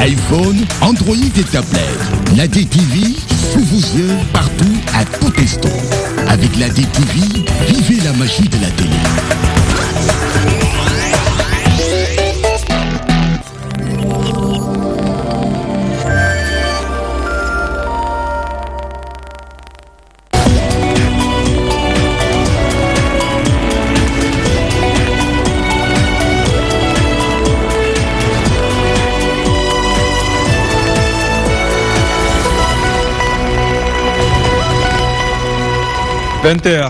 iPhone, Android et tablettes. La DTV, sous vos yeux, partout, à tout instant. Avec la DTV, vivez la magie de la télé.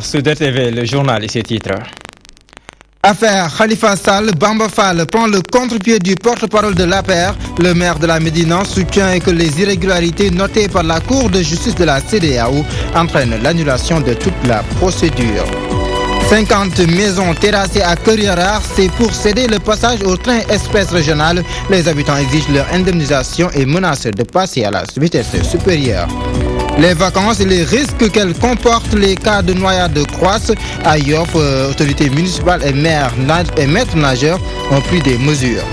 Sur DTV, le journal et ses titres. Affaire Khalifa Sall, Bamba Fall prend le contre-pied du porte-parole de l'APR. Le maire de la Médina soutient que les irrégularités notées par la Cour de justice de la CEDEAO entraînent l'annulation de toute la procédure. 50 maisons terrassées à Keur-Yara, c'est pour céder le passage au train express régional. Les habitants exigent leur indemnisation et menacent de passer à la vitesse supérieure. Les vacances et les risques qu'elles comportent, les cas de noyade croissent. À Yoff, autorités municipales et maîtres nageurs ont pris des mesures.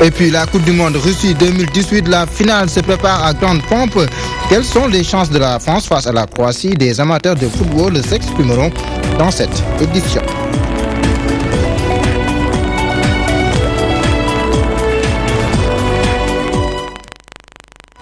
Et puis la Coupe du Monde Russie 2018, la finale se prépare à grande pompe. Quelles sont les chances de la France face à la Croatie? Des amateurs de football s'exprimeront dans cette édition.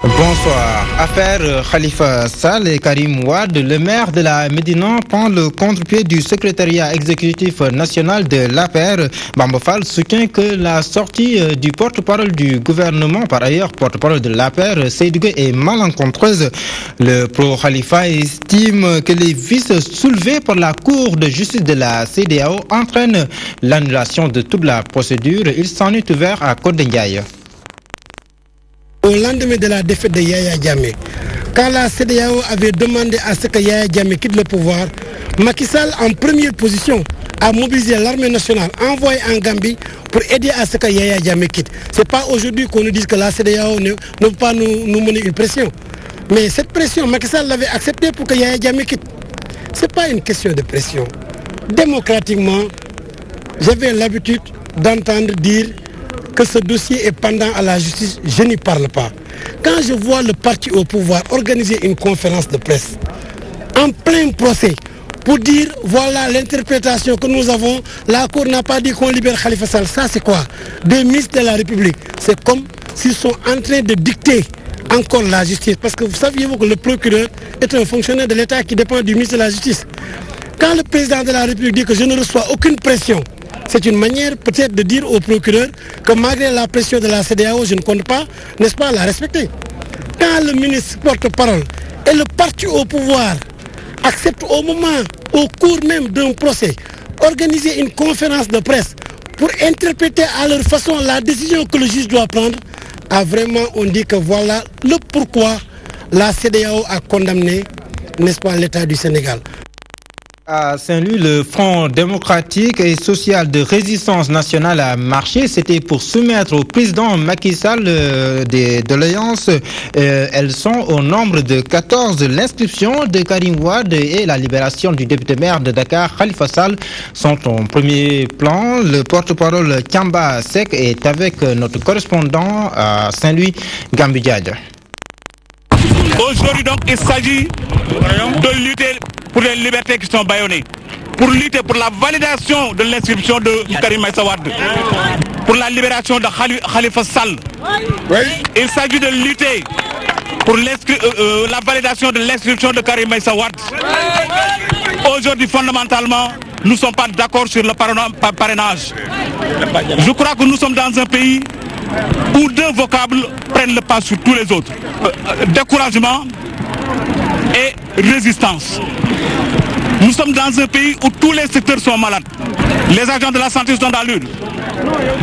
Bonsoir. Affaire Khalifa Sall et Karim Wade, le maire de la Médina prend le contre-pied du secrétariat exécutif national de l'APR. Bamba Fall soutient que la sortie du porte-parole du gouvernement, par ailleurs porte-parole de l'APR, Seydougué, est malencontreuse. Le pro-Khalifa estime que les vices soulevés par la Cour de justice de la CEDEAO entraînent l'annulation de toute la procédure. Il s'en est ouvert à Côte d'Indiaye. Au lendemain de la défaite de Yaya Jammeh, quand la CEDEAO avait demandé à ce que Yaya Jammeh quitte le pouvoir, Macky Sall, en première position, a mobilisé l'armée nationale, envoyé en Gambie pour aider à ce que Yaya Jammeh quitte. Ce n'est pas aujourd'hui qu'on nous dise que la CEDEAO ne peut pas nous mener une pression. Mais cette pression, Macky Sall l'avait acceptée pour que Yaya Jammeh quitte. Ce n'est pas une question de pression. Démocratiquement, j'avais l'habitude d'entendre dire que ce dossier est pendant à la justice, je n'y parle pas. Quand je vois le parti au pouvoir organiser une conférence de presse en plein procès pour dire voilà l'interprétation que nous avons, la Cour n'a pas dit qu'on libère Khalifa Sall, ça c'est quoi? Des ministres de la République. C'est comme s'ils sont en train de dicter encore la justice. Parce que vous saviez-vous que le procureur est un fonctionnaire de l'État qui dépend du ministre de la Justice. Quand le président de la République dit que je ne reçois aucune pression, c'est une manière peut-être de dire au procureur que malgré la pression de la CEDEAO, je ne compte pas, n'est-ce pas, la respecter. Quand le ministre porte-parole et le parti au pouvoir acceptent au moment, au cours même d'un procès, organiser une conférence de presse pour interpréter à leur façon la décision que le juge doit prendre, vraiment on dit que voilà le pourquoi la CEDEAO a condamné, n'est-ce pas, l'État du Sénégal. À Saint-Louis, le Front démocratique et social de résistance nationale a marché. C'était pour soumettre au président Macky Sall des doléances. Elles sont au nombre de 14. L'inscription de Karim Wade et la libération du député maire de Dakar, Khalifa Sall, sont en premier plan. Le porte-parole Kamba Sek est avec notre correspondant à Saint-Louis, Gambi Diadja. Aujourd'hui donc, il s'agit de lutter pour les libertés qui sont bâillonnées, pour lutter pour la validation de l'inscription de Karim Meïssa Wade, pour la libération de Khalifa Sall. Il s'agit de lutter pour la validation de l'inscription de Karim Meïssa Wade. Aujourd'hui, fondamentalement, nous ne sommes pas d'accord sur le parrainage. Je crois que nous sommes dans un pays où deux vocables prennent le pas sur tous les autres. Découragement et résistance. Nous sommes dans un pays où tous les secteurs sont malades. Les agents de la santé sont dans l'une.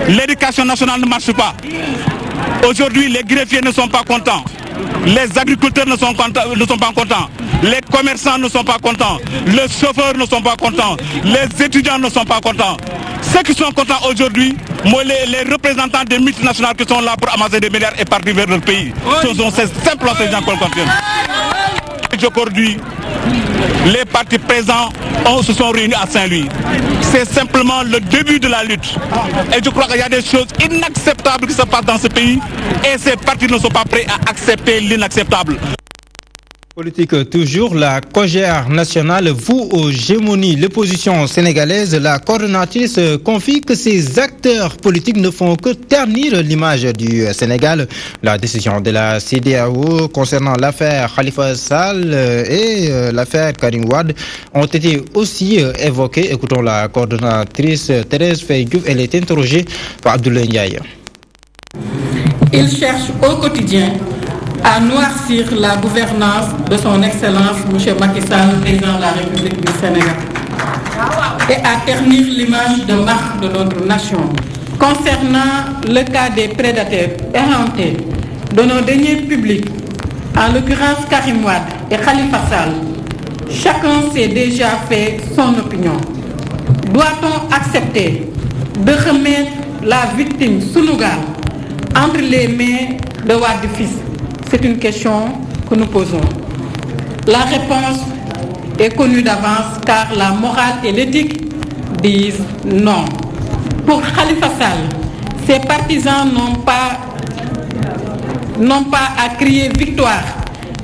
L'éducation nationale ne marche pas. Aujourd'hui, les greffiers ne sont pas contents. Les agriculteurs ne sont pas contents. Les commerçants ne sont pas contents. Les chauffeurs ne sont pas contents. Les étudiants ne sont pas contents. Ceux qui sont contents aujourd'hui, les représentants des multinationales qui sont là pour amasser des milliards et partir vers leur pays. Ce sont ces simples gens qu'on continue. Aujourd'hui, les partis présents se sont réunis à Saint-Louis. C'est simplement le début de la lutte. Et je crois qu'il y a des choses inacceptables qui se passent dans ce pays et ces partis ne sont pas prêts à accepter l'inacceptable. Politique toujours, la Cogère nationale voue aux gémonies l'opposition sénégalaise. La coordonnatrice confie que ces acteurs politiques ne font que ternir l'image du Sénégal. La décision de la CEDEAO concernant l'affaire Khalifa Sall et l'affaire Karim Wade ont été aussi évoquées. Écoutons la coordonnatrice Thérèse Faye Diouf, elle est interrogée par Abdoulaye Ndiaye. Il cherche au quotidien à noircir la gouvernance de son Excellence M. Macky Sall, président de la République du Sénégal, et à ternir l'image de marque de notre nation. Concernant le cas des prédateurs éhontés de nos deniers publics, en l'occurrence Karim Wade et Khalifa Sall, chacun s'est déjà fait son opinion. Doit-on accepter de remettre la victime Sunugal entre les mains de Wade fils? C'est une question que nous posons. La réponse est connue d'avance car la morale et l'éthique disent non. Pour Khalifa Sall, ses partisans n'ont pas à crier victoire.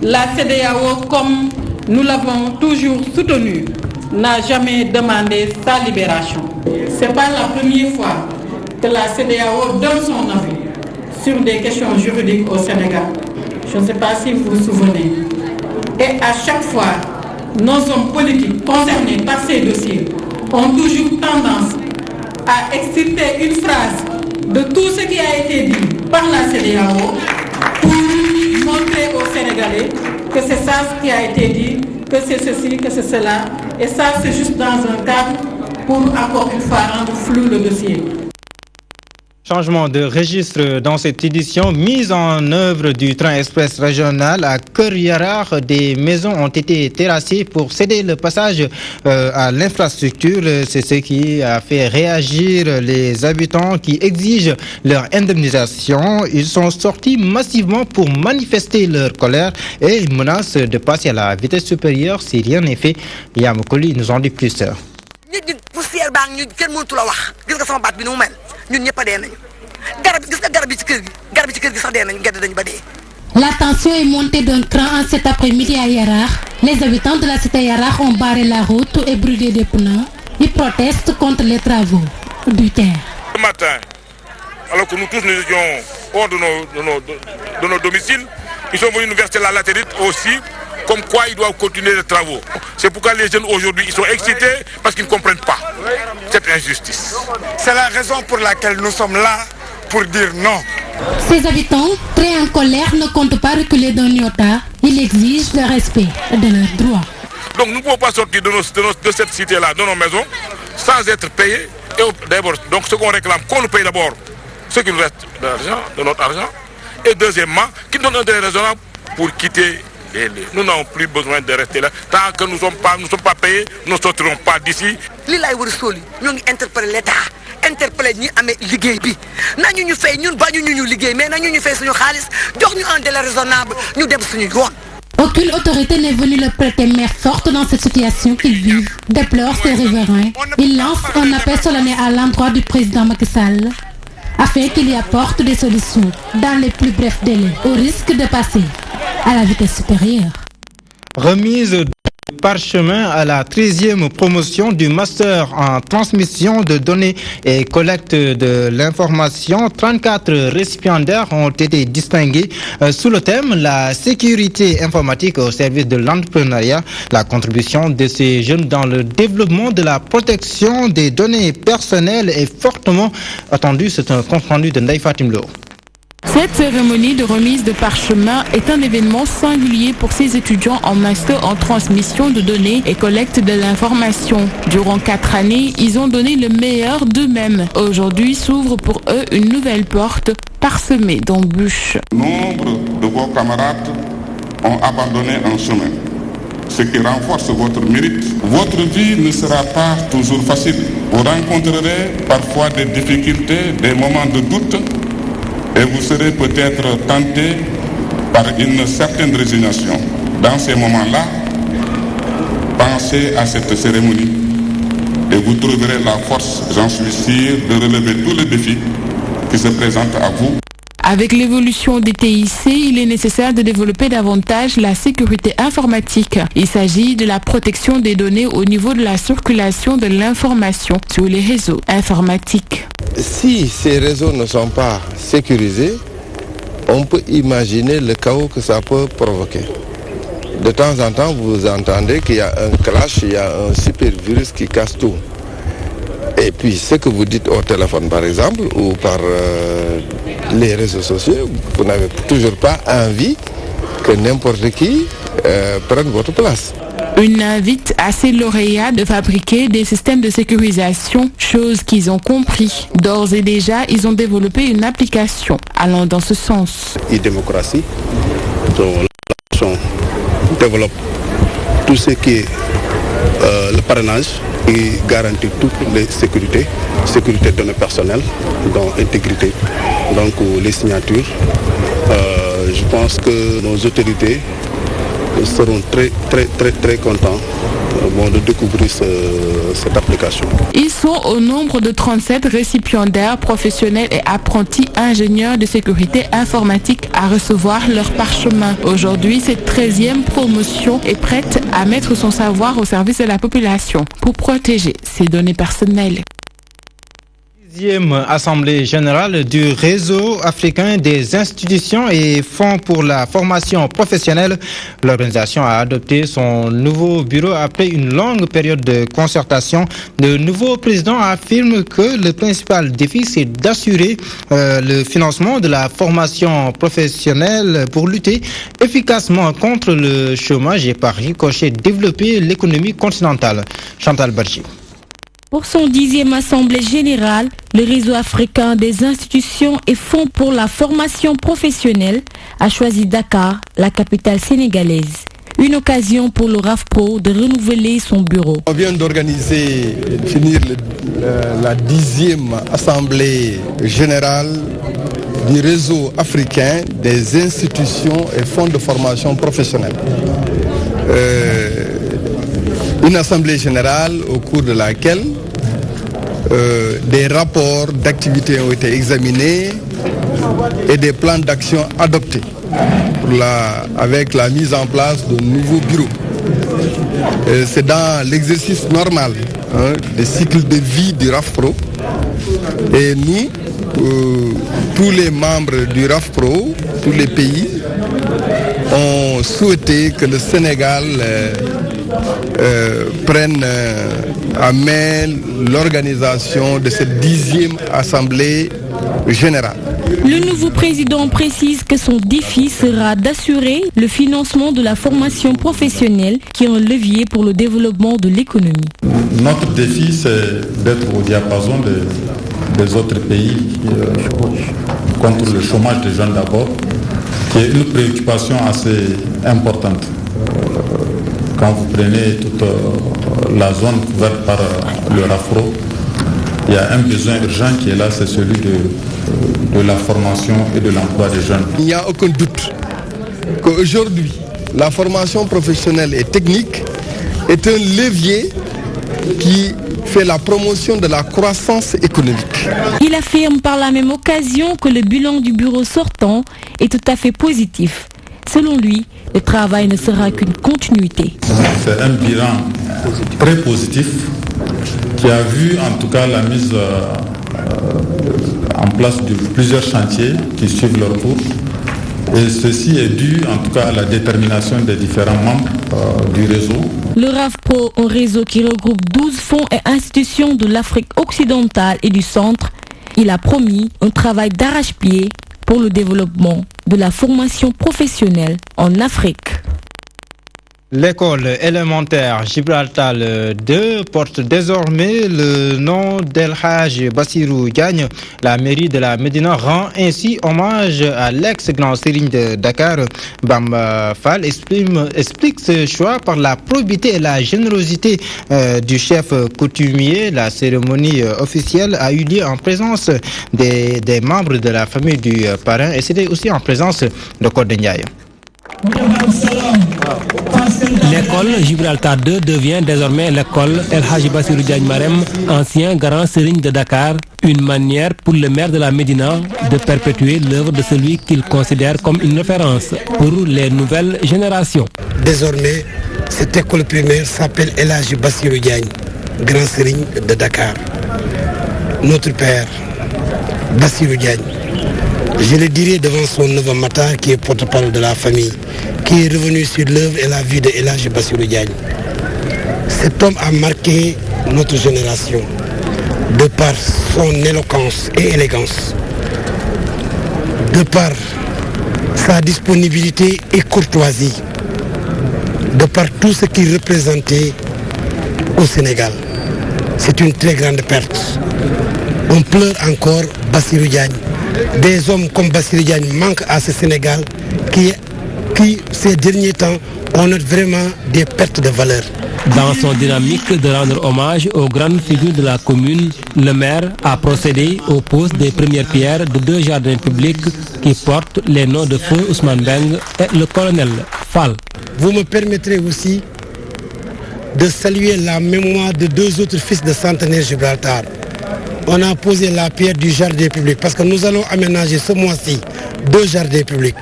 La CEDEAO, comme nous l'avons toujours soutenu, n'a jamais demandé sa libération. Ce n'est pas la première fois que la CEDEAO donne son avis sur des questions juridiques au Sénégal. Je ne sais pas si vous vous souvenez. Et à chaque fois, nos hommes politiques concernés par ces dossiers ont toujours tendance à extirper une phrase de tout ce qui a été dit par la CEDEAO pour montrer aux Sénégalais que c'est ça ce qui a été dit, que c'est ceci, que c'est cela. Et ça, c'est juste dans un cadre pour encore une fois rendre flou le dossier. Changement de registre dans cette édition, mise en œuvre du train express régional à Keur-Yarar. Des maisons ont été terrassées pour céder le passage à l'infrastructure. C'est ce qui a fait réagir les habitants qui exigent leur indemnisation. Ils sont sortis massivement pour manifester leur colère et menacent de passer à la vitesse supérieure si rien n'est fait. Yamoukoli nous en dit plus. La tension est montée d'un cran en cet après-midi à Yarar. Les habitants de la cité Yarar ont barré la route et brûlé des pneus. Ils protestent contre les travaux du terre. Ce matin, alors que nous tous nous étions hors de nos domiciles, ils sont venus nous verser la latérite aussi, comme quoi ils doivent continuer les travaux. C'est pourquoi les jeunes aujourd'hui ils sont excités parce qu'ils ne comprennent pas cette injustice. C'est la raison pour laquelle nous sommes là pour dire non. Ces habitants, très en colère, ne comptent pas reculer d'un iota. Ils exigent le respect de leurs droits. Donc nous ne pouvons pas sortir de cette cité-là, de nos maisons, sans être payés. Et d'abord, donc ce qu'on réclame, qu'on nous paye d'abord ce qui nous reste d'argent, de notre argent. Et deuxièmement, qu'ils nous donnent un délai raisonnable pour quitter les lieux. Nous n'avons plus besoin de rester là. Tant que nous ne sommes pas payés, nous ne sortirons pas d'ici. Nous interpellons l'État. Interpeller ñi amé liggéey bi nañu ñu fay ñun bañu ñu liggéey mais nañu ñu fay suñu xaalis jox ñu un délai raisonnable ñu dem suñu yoon. Aucune autorité n'est venue leur prêter main forte dans cette situation qu'ils vivent, déplorent ces riverains. Ils lancent un appel solennel à l'endroit du président Macky Sall afin qu'il y apporte des solutions dans les plus brefs délais au risque de passer à la vitesse supérieure. Remise de parchemin à la 13e promotion du master en transmission de données et collecte de l'information. 34 récipiendaires ont été distingués sous le thème la sécurité informatique au service de l'entrepreneuriat. La contribution de ces jeunes dans le développement de la protection des données personnelles est fortement attendue. C'est un compte rendu de Ndaï Fatim Lo. Cette cérémonie de remise de parchemin est un événement singulier pour ces étudiants en master en transmission de données et collecte de l'information. Durant 4 années, ils ont donné le meilleur d'eux-mêmes. Aujourd'hui s'ouvre pour eux une nouvelle porte parsemée d'embûches. Nombre de vos camarades ont abandonné un chemin, ce qui renforce votre mérite. Votre vie ne sera pas toujours facile. Vous rencontrerez parfois des difficultés, des moments de doute, et vous serez peut-être tenté par une certaine résignation. Dans ces moments-là, pensez à cette cérémonie et vous trouverez la force, j'en suis sûr, de relever tous les défis qui se présentent à vous. Avec l'évolution des TIC, il est nécessaire de développer davantage la sécurité informatique. Il s'agit de la protection des données au niveau de la circulation de l'information sur les réseaux informatiques. Si ces réseaux ne sont pas sécurisés, on peut imaginer le chaos que ça peut provoquer. De temps en temps, vous entendez qu'il y a un clash, il y a un super virus qui casse tout. Et puis, ce que vous dites au téléphone, par exemple, ou par les réseaux sociaux, vous n'avez toujours pas envie que n'importe qui prenne votre place. Une invite à ces lauréats de fabriquer des systèmes de sécurisation, chose qu'ils ont compris. D'ores et déjà, ils ont développé une application allant dans ce sens. E-démocratie, on développe tout ce qui est le parrainage qui garantit toutes les sécurités, sécurité de données personnelles, dont intégrité, donc les signatures. Je pense que nos autorités seront très contents de découvrir cette application. Ils sont au nombre de 37 récipiendaires professionnels et apprentis ingénieurs de sécurité informatique à recevoir leur parchemin. Aujourd'hui, cette 13e promotion est prête à mettre son savoir au service de la population pour protéger ses données personnelles. 10e Assemblée générale du réseau africain des institutions et fonds pour la formation professionnelle. L'organisation a adopté son nouveau bureau après une longue période de concertation. Le nouveau président affirme que le principal défi, c'est d'assurer le financement de la formation professionnelle pour lutter efficacement contre le chômage et par ricochet développer l'économie continentale. Chantal Barchi. Pour son 10e Assemblée générale, le réseau africain des institutions et fonds pour la formation professionnelle a choisi Dakar, la capitale sénégalaise. Une occasion pour le RAFPRO de renouveler son bureau. On vient finir la 10e Assemblée générale du réseau africain des institutions et fonds de formation professionnelle. Une assemblée générale au cours de laquelle des rapports d'activité ont été examinés et des plans d'action adoptés avec la mise en place de nouveaux bureaux. C'est dans l'exercice normal des cycles de vie du RAFPRO. Et nous, tous les membres du RAFPRO, tous les pays, ont souhaité que le Sénégal prenne à main l'organisation de cette 10e Assemblée générale. Le nouveau président précise que son défi sera d'assurer le financement de la formation professionnelle qui est un levier pour le développement de l'économie. Notre défi, c'est d'être au diapason des autres pays contre le chômage des jeunes d'abord, qui est une préoccupation assez importante. Quand vous prenez toute la zone couverte par le RAFPRO, il y a un besoin urgent qui est là, c'est celui de la formation et de l'emploi des jeunes. Il n'y a aucun doute qu'aujourd'hui, la formation professionnelle et technique est un levier qui fait la promotion de la croissance économique. Il affirme par la même occasion que le bilan du bureau sortant est tout à fait positif. Selon lui, le travail ne sera qu'une continuité. C'est un bilan très positif qui a vu en tout cas la mise en place de plusieurs chantiers qui suivent leur cours. Et ceci est dû en tout cas à la détermination des différents membres du réseau. Le RAFPRO, un réseau qui regroupe 12 fonds et institutions de l'Afrique occidentale et du centre, il a promis un travail d'arrache-pied pour le développement de la formation professionnelle en Afrique. L'école élémentaire Gibraltar 2 porte désormais le nom d'El Hadj Bassirou Diagne. La mairie de la Médina rend ainsi hommage à l'ex-grand Serigne de Dakar. Bamba Fall explique ce choix par la probité et la générosité du chef coutumier. La cérémonie officielle a eu lieu en présence des membres de la famille du parrain et c'était aussi en présence de Codé Ndiaye. L'école Gibraltar 2 devient désormais l'école El Hadji Bassirou Diagne Marème, ancien grand serigne de Dakar, une manière pour le maire de la Médina de perpétuer l'œuvre de celui qu'il considère comme une référence pour les nouvelles générations. Désormais, cette école primaire s'appelle El Hadji Bassirou Diagne, grand serigne de Dakar. Notre père, Bassirou Diagne, je le dirai devant son neveu Matar, qui est porte-parole de la famille, qui est revenu sur l'œuvre et la vie de El Hadji Bassirou Diagne. Cet homme a marqué notre génération de par son éloquence et élégance, de par sa disponibilité et courtoisie, de par tout ce qu'il représentait au Sénégal. C'est une très grande perte. On pleure encore Bassirou Diagne. Des hommes comme Bassirou Diagne manquent à ce Sénégal qui ces derniers temps, on note vraiment des pertes de valeur. Dans son dynamique de rendre hommage aux grandes figures de la commune, le maire a procédé aux poses des premières pierres de 2 jardins publics qui portent les noms de Feu Ousmane Beng et le colonel Fall. Vous me permettrez aussi de saluer la mémoire de 2 autres fils de centenaire Gibraltar. On a posé la pierre du jardin public parce que nous allons aménager ce mois-ci 2 jardins publics.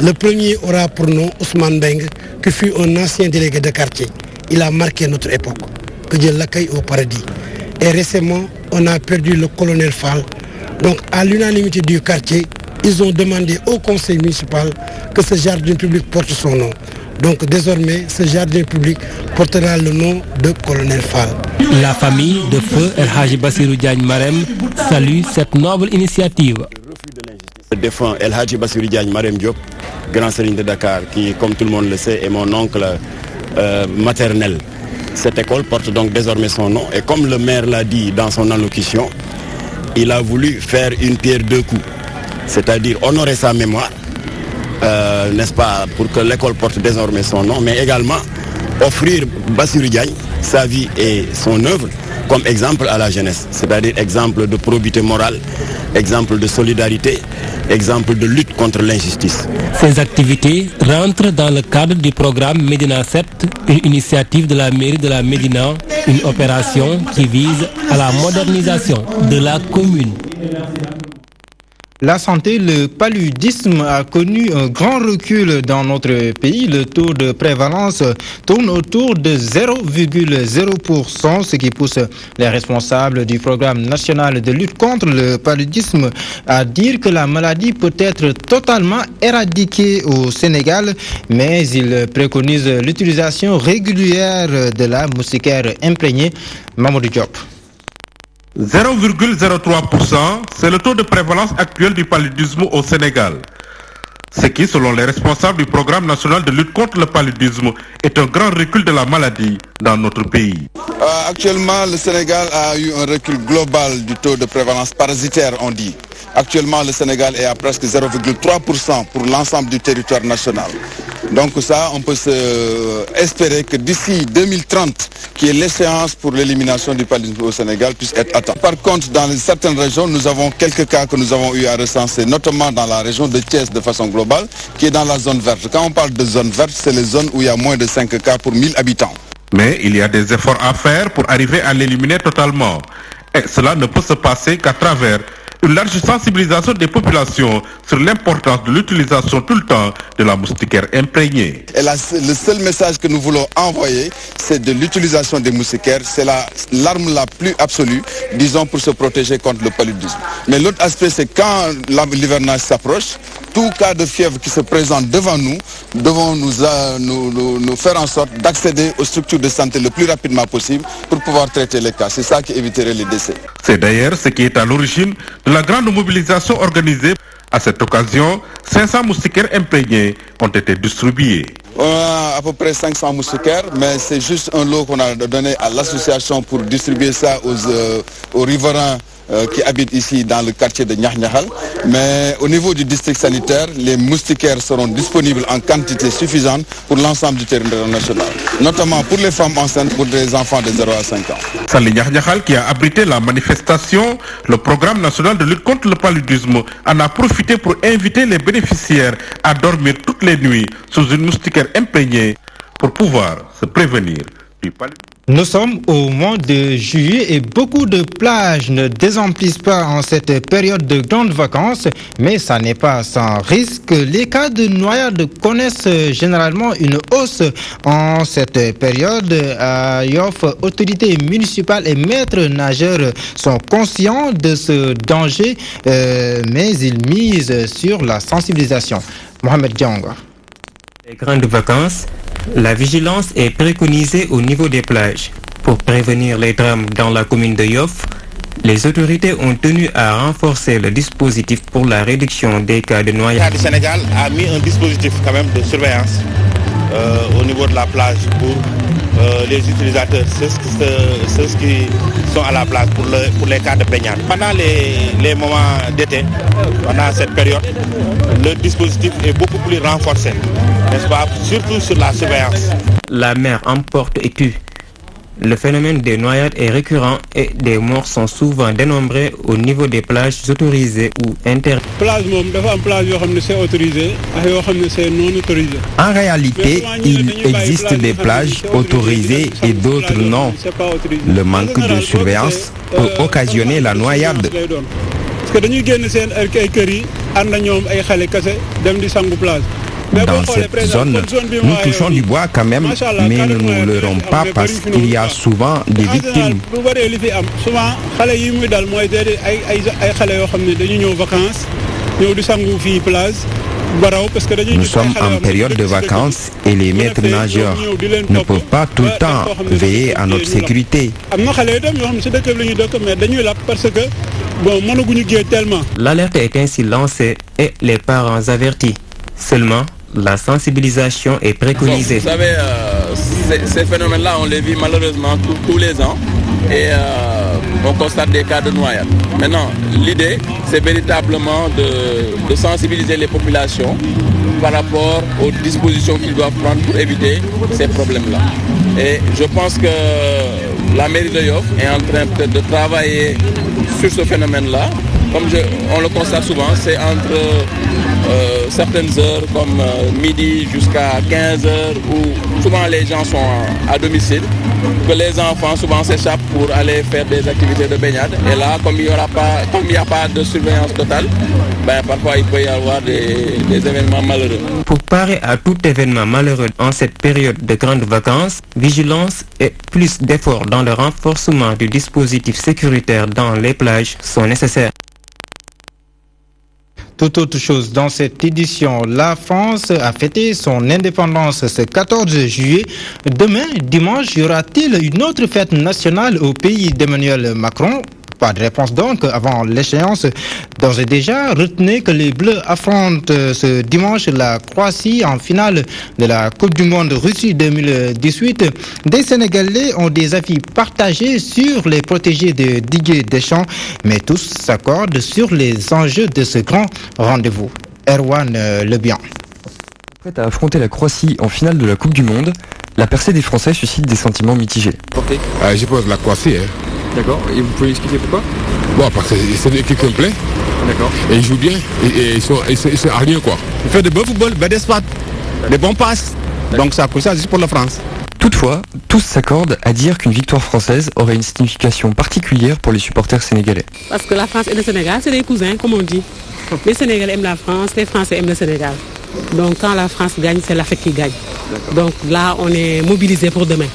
Le premier aura pour nom Ousmane Beng, qui fut un ancien délégué de quartier. Il a marqué notre époque. Que Dieu l'accueille au paradis. Et récemment, on a perdu le colonel Fall. Donc, à l'unanimité du quartier, ils ont demandé au conseil municipal que ce jardin public porte son nom. Donc, désormais, ce jardin public portera le nom de colonel Fall. La famille de Feu El Hadji Bassirou Diagne Marème salue cette noble initiative. Le défunt El Hadji Bassirou Diagne Marème Diop, grand serigne de Dakar, qui, comme tout le monde le sait, est mon oncle maternel. Cette école porte donc désormais son nom et comme le maire l'a dit dans son allocution, il a voulu faire une pierre 2 coups, c'est-à-dire honorer sa mémoire, n'est-ce pas, pour que l'école porte désormais son nom, mais également offrir Bassirou Diagne, sa vie et son œuvre comme exemple à la jeunesse, c'est-à-dire exemple de probité morale, exemple de solidarité, exemple de lutte contre l'injustice. Ces activités rentrent dans le cadre du programme Médina 7, une initiative de la mairie de la Médina, une opération qui vise à la modernisation de la commune. La santé, le paludisme a connu un grand recul dans notre pays. Le taux de prévalence tourne autour de 0,0%, ce qui pousse les responsables du programme national de lutte contre le paludisme à dire que la maladie peut être totalement éradiquée au Sénégal, mais ils préconisent l'utilisation régulière de la moustiquaire imprégnée. Mamadou Diop. 0,03%, c'est le taux de prévalence actuel du paludisme au Sénégal. Ce qui, selon les responsables du programme national de lutte contre le paludisme, est un grand recul de la maladie dans notre pays. Actuellement, le Sénégal a eu un recul global du taux de prévalence parasitaire, on dit. Actuellement, le Sénégal est à presque 0,3% pour l'ensemble du territoire national. Donc ça, on peut espérer que d'ici 2030, qui est l'échéance pour l'élimination du paludisme au Sénégal, puisse être atteint. Par contre, dans certaines régions, nous avons quelques cas que nous avons eu à recenser, notamment dans la région de Thiès de façon globale, qui est dans la zone verte. Quand on parle de zone verte, c'est les zones où il y a moins de 5 cas pour 1000 habitants. Mais il y a des efforts à faire pour arriver à l'éliminer totalement. Et cela ne peut se passer qu'à travers une large sensibilisation des populations sur l'importance de l'utilisation tout le temps de la moustiquaire imprégnée. Et le seul message que nous voulons envoyer, c'est de l'utilisation des moustiquaires. C'est l'arme la plus absolue, disons, pour se protéger contre le paludisme. Mais l'autre aspect, c'est quand l'hivernage s'approche, tout cas de fièvre qui se présente devant nous, devons nous faire en sorte d'accéder aux structures de santé le plus rapidement possible pour pouvoir traiter les cas. C'est ça qui éviterait les décès. C'est d'ailleurs ce qui est à l'origine de la grande mobilisation organisée. À cette occasion, 500 moustiquaires imprégnés ont été distribués. On a à peu près 500 moustiquaires, mais c'est juste un lot qu'on a donné à l'association pour distribuer ça aux riverains qui habitent ici dans le quartier de Niakhniakhal. Mais au niveau du district sanitaire, les moustiquaires seront disponibles en quantité suffisante pour l'ensemble du territoire national, notamment pour les femmes enceintes, pour les enfants de 0 à 5 ans. Sali Niakhniakhal qui a abrité la manifestation, le programme national de lutte contre le paludisme en a profité pour inviter les bénéficiaires à dormir toutes les nuits sous une moustiquaire imprégnée pour pouvoir se prévenir du paludisme. Nous sommes au mois de juillet et beaucoup de plages ne désemplissent pas en cette période de grandes vacances, mais ça n'est pas sans risque. Les cas de noyade connaissent généralement une hausse en cette période. À Yoff, autorités municipales et maîtres nageurs sont conscients de ce danger, mais ils misent sur la sensibilisation. Mohamed Dianga. Les grandes vacances, la vigilance est préconisée au niveau des plages. Pour prévenir les drames dans la commune de Yoff, les autorités ont tenu à renforcer le dispositif pour la réduction des cas de noyade. Le Sénégal a mis un dispositif quand même de surveillance au niveau de la plage pour les utilisateurs, ceux qui sont à la plage pour les cas de baignade. Pendant les moments d'été, pendant cette période, le dispositif est beaucoup plus renforcé, n'est-ce pas, surtout sur la surveillance. La mer emporte et tue. Le phénomène des noyades est récurrent et des morts sont souvent dénombrés au niveau des plages autorisées ou interdites. En réalité, il existe des plages autorisées et d'autres non. Le manque de surveillance peut occasionner la noyade. Dans cette zone, nous touchons du bois quand même, mais nous ne le leurrons pas parce qu'il y a souvent des victimes. Nous sommes en période de vacances et les maîtres nageurs ne peuvent pas tout le temps veiller à notre sécurité. L'alerte est ainsi lancée et les parents avertis. Seulement, la sensibilisation est préconisée. Vous savez, ces phénomènes-là, on les vit malheureusement tous les ans et on constate des cas de noyade. Maintenant, l'idée, c'est véritablement de sensibiliser les populations par rapport aux dispositions qu'ils doivent prendre pour éviter ces problèmes-là. Et je pense que la mairie de Yoff est en train peut-être de travailler sur ce phénomène-là. Comme on le constate souvent, c'est entre certaines heures comme midi jusqu'à 15 heures où souvent les gens sont à domicile, que les enfants souvent s'échappent pour aller faire des activités de baignade. Et là, comme il n'y a pas de surveillance totale, parfois il peut y avoir des événements malheureux. Pour parer à tout événement malheureux en cette période de grandes vacances, vigilance et plus d'efforts dans le renforcement du dispositif sécuritaire dans les plages sont nécessaires. Toute autre chose dans cette édition, la France a fêté son indépendance ce 14 juillet. Demain, dimanche, y aura-t-il une autre fête nationale au pays d'Emmanuel Macron? Pas de réponse donc avant l'échéance. D'ores et déjà, retenez que les Bleus affrontent ce dimanche la Croatie en finale de la Coupe du Monde Russie 2018. Des Sénégalais ont des avis partagés sur les protégés de Didier Deschamps, mais tous s'accordent sur les enjeux de ce grand rendez-vous. Erwan Lebian. Prête à affronter la Croatie en finale de la Coupe du Monde, la percée des Français suscite des sentiments mitigés. Je pose la Croatie. D'accord, et vous pouvez expliquer pourquoi? Bon, parce que c'est une équipe complète. D'accord. Et ils jouent bien, et ils sont à rien quoi. Ils font de beaux football, des spots, des bons passes. Donc ça pour ça, juste pour la France. Toutefois, tous s'accordent à dire qu'une victoire française aurait une signification particulière pour les supporters sénégalais. Parce que la France et le Sénégal, c'est des cousins, comme on dit. Les Sénégalais aiment la France, les Français aiment le Sénégal. Donc quand la France gagne, c'est l'Afrique qui gagne. Donc là, on est mobilisés pour demain.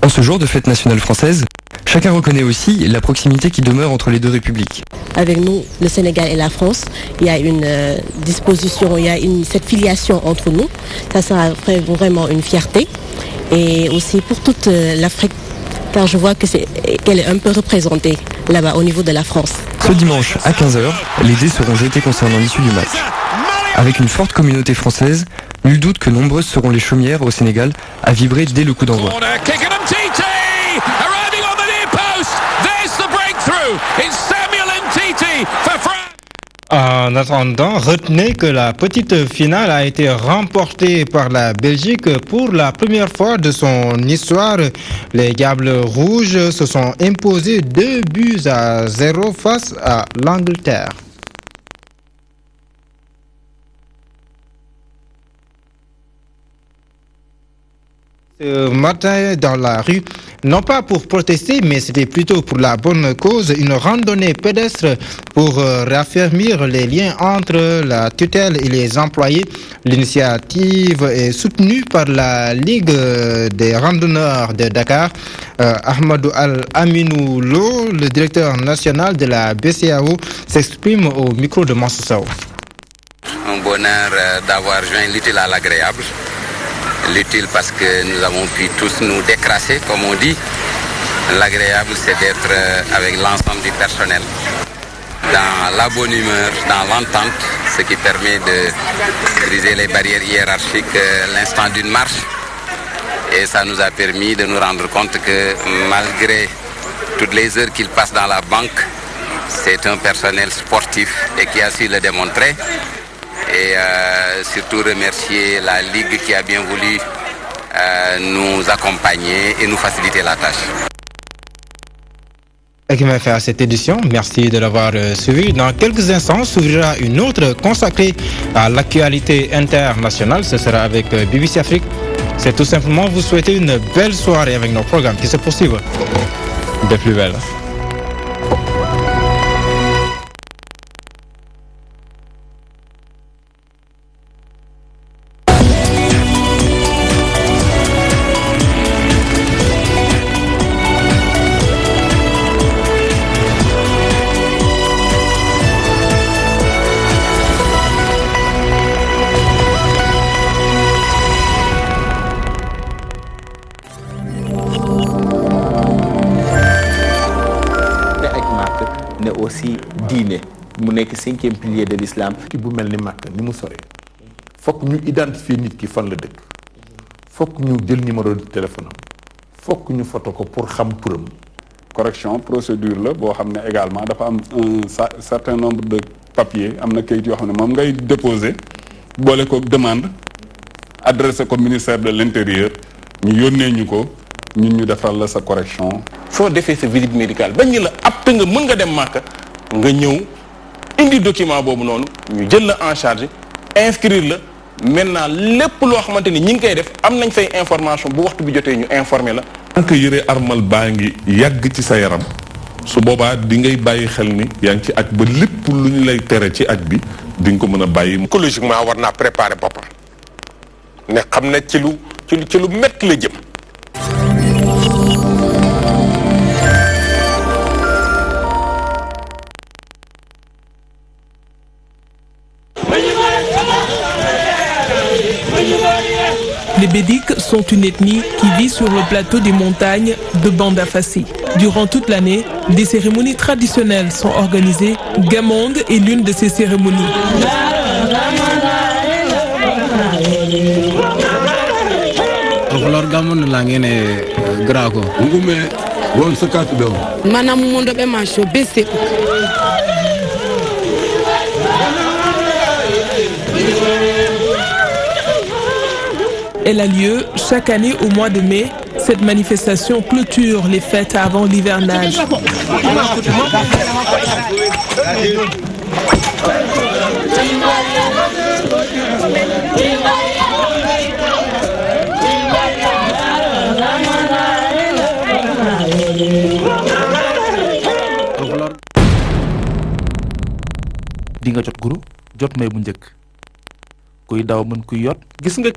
En ce jour de fête nationale française, chacun reconnaît aussi la proximité qui demeure entre les deux républiques. Avec nous, le Sénégal et la France, il y a une disposition, il y a cette filiation entre nous. Ça sera vraiment une fierté. Et aussi pour toute l'Afrique, car je vois qu'elle est un peu représentée là-bas au niveau de la France. Ce dimanche à 15h, les dés seront jetés concernant l'issue du match. Avec une forte communauté française, nul doute que nombreuses seront les chaumières au Sénégal à vibrer dès le coup d'envoi. Arriving on the near post, there's the breakthrough. It's Samuel En attendant, retenez que la petite finale a été remportée par la Belgique pour la première fois de son histoire. Les Diables Rouges se sont imposés 2-0 face à l'Angleterre. Ce matin dans la rue, non pas pour protester, mais c'était plutôt pour la bonne cause, une randonnée pédestre pour raffermir les liens entre la tutelle et les employés. L'initiative est soutenue par la Ligue des randonneurs de Dakar. Ahmadou Al-Aminou Lo, le directeur national de la BCAO, s'exprime au micro de Mansoussao. Un bonheur d'avoir joint l'utile à l'agréable. L'utile parce que nous avons pu tous nous décrasser, comme on dit. L'agréable, c'est d'être avec l'ensemble du personnel, dans la bonne humeur, dans l'entente, ce qui permet de briser les barrières hiérarchiques l'instant d'une marche. Et ça nous a permis de nous rendre compte que malgré toutes les heures qu'il passe dans la banque, c'est un personnel sportif et qui a su le démontrer. Et surtout remercier la Ligue qui a bien voulu nous accompagner et nous faciliter la tâche. Et qui m'a fait à cette édition, merci de l'avoir suivi. Dans quelques instants s'ouvrira une autre consacrée à l'actualité internationale. Ce sera avec BBC Afrique. C'est tout simplement vous souhaiter une belle soirée avec nos programmes qui se poursuivent de plus belle. aussi diine mu nekk 5e pilier de l'islam. ki bu mel ni Makka ni mu sore fokk ñu identifier nit ki fan la dëkk fokk ñu jël numéro de téléphone am fokk ñu photo ko pour xam turam. correction procédure la boo xam ne également dafa am un certain nombre de papiers am na kayit yoo xam ne moom ngay déposer boole ko demande adressé ko ministère de l'intérieur ñu yónnee ñu ko ñun ñu defal la sa correction. soo defee sa visite médicale bañ ñu la apte nga mën nga dem Màkka nga ñëw indi document boobu noonu ñu jël la en charge inscrire la maintenant lépp loo xamante ni ñi ngi koy def am nañ say information bu waxtu bi jotee ñu informer la. tant que yëre armal baa ngi yàgg ci sa yaram su boobaa di ngay bàyyi xel ni yaa ngi ci aj ba lépp lu ñu lay tere ci aj bi di nga ko mën a bàyyi. psychologiquement war naa préparer boppam ne xam ne ci lu métti la jëm. Les Bédiques sont une ethnie qui vit sur le plateau des montagnes de Banda Fassi. Durant toute l'année, des cérémonies traditionnelles sont organisées. Gamond est l'une de ces cérémonies. Elle a lieu chaque année au mois de mai. Cette manifestation clôture les fêtes avant l'hivernage. di nga jot guru jot may bu njëkk kuy daw mën kuy yot gis nga